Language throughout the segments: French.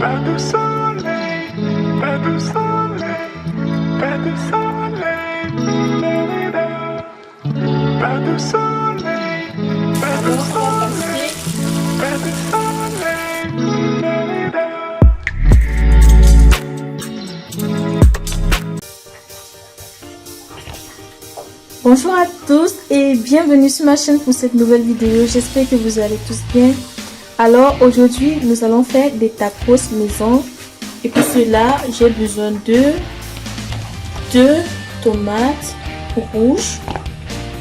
Pas de soleil, pas de soleil, pas de soleil, da-da-da. Pas de soleil, pas de soleil, pas de soleil, da-da-da. Bonjour à tous et bienvenue sur ma chaîne pour cette nouvelle vidéo. J'espère que vous allez tous bien. Alors aujourd'hui nous allons faire des tacos maison et pour cela j'ai besoin de 2 tomates rouges,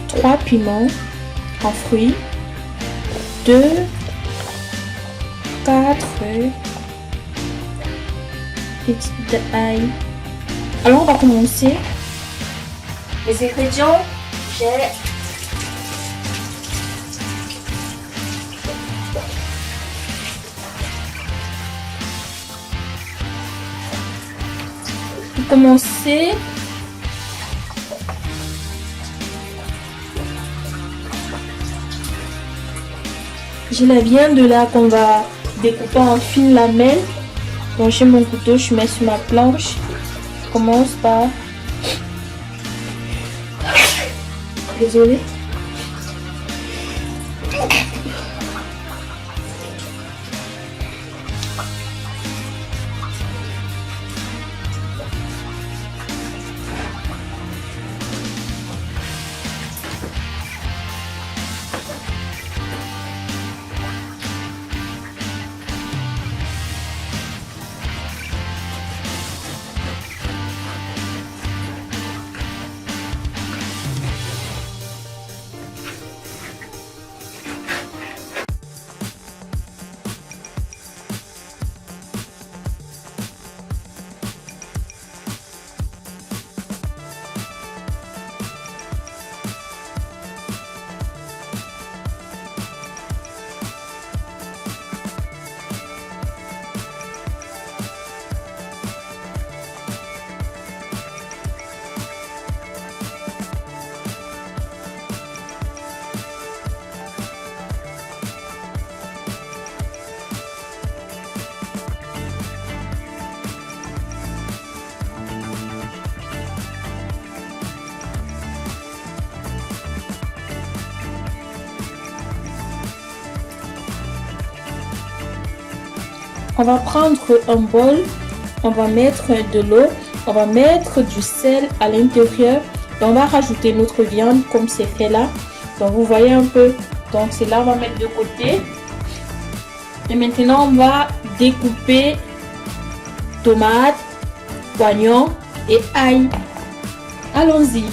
3 piments en fruits, 2, 4 petites ail. Alors on va commencer. Les ingrédients, j'ai pour commencer, j'ai la viande là qu'on va découper en fines lamelles. Donc j'ai mon couteau, je mets sur ma planche. Je commence par désolée. On va prendre un bol, on va mettre de l'eau, on va mettre du sel à l'intérieur et on va rajouter notre viande comme c'est fait là. Donc vous voyez un peu, donc c'est là on va mettre de côté. Et maintenant on va découper tomates, oignons et ail. Allons-y.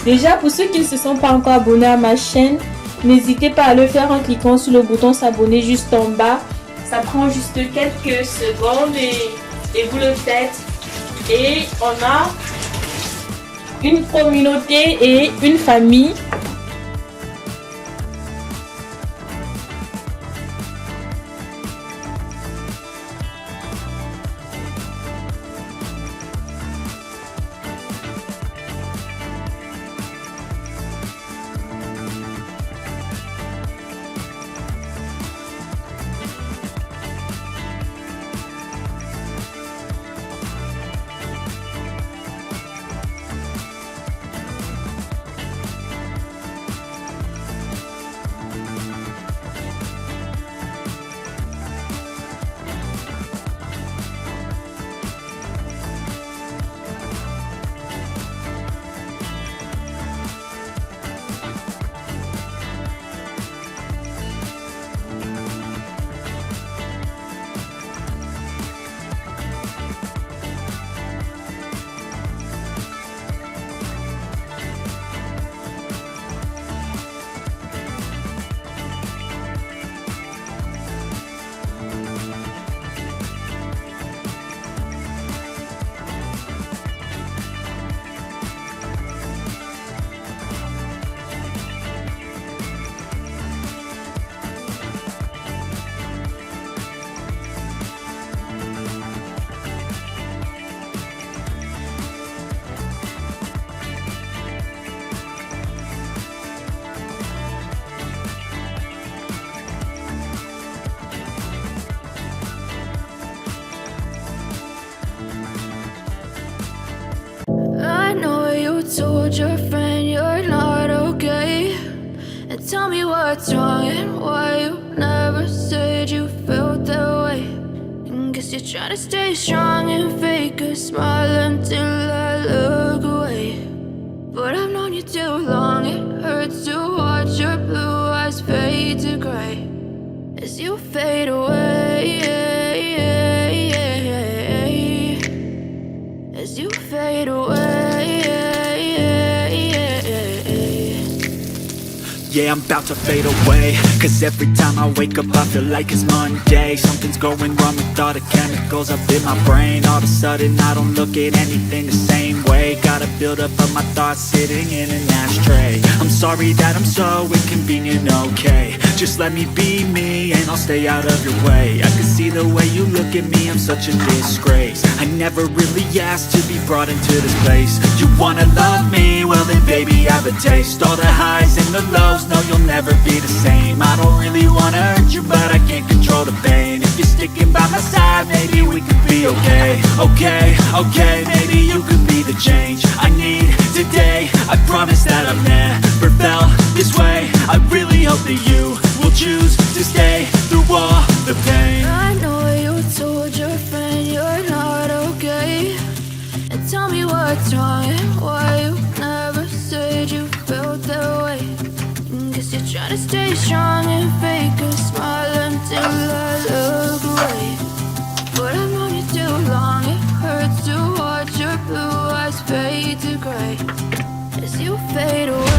Déjà pour ceux qui ne se sont pas encore abonnés à ma chaîne, n'hésitez pas à le faire en cliquant sur le bouton s'abonner juste en bas. Ça prend juste quelques secondes et vous le faites. Et on a une communauté et une famille. I know you told your friend you're not okay. And tell me what's wrong and why you never said you felt that way. And guess you're trying to stay strong and fake a smile until I look away. But I've known you too long, it hurts to watch your blue eyes fade to gray as you fade away, as you fade away. Yeah, I'm about to fade away, 'cause every time I wake up I feel like it's Monday. Something's going wrong with all the chemicals up in my brain. All of a sudden I don't look at anything the same way. Gotta build up of my thoughts sitting in an ashtray. I'm sorry that I'm so inconvenient, okay. Just let me be me and I'll stay out of your way. I can see the way you look at me, I'm such a disgrace. I never really asked to be brought into this place. You wanna love me? Well then baby I have a taste. All the highs and the lows, no you'll never be the same. I don't really wanna hurt you but I can't control the pain. If you're sticking by my side maybe we could be okay. Okay, maybe you could be the change I need today. I promise that I've never felt this way. I really hope that you will choose to stay through all the pain. I know you told your friend you're not okay. And tell me what's wrong and why you never said you felt that way. Guess you're trying to stay strong and fake a smile until I look away. But I've known you too long, it hurts to watch your blue eyes fade to gray as you fade away.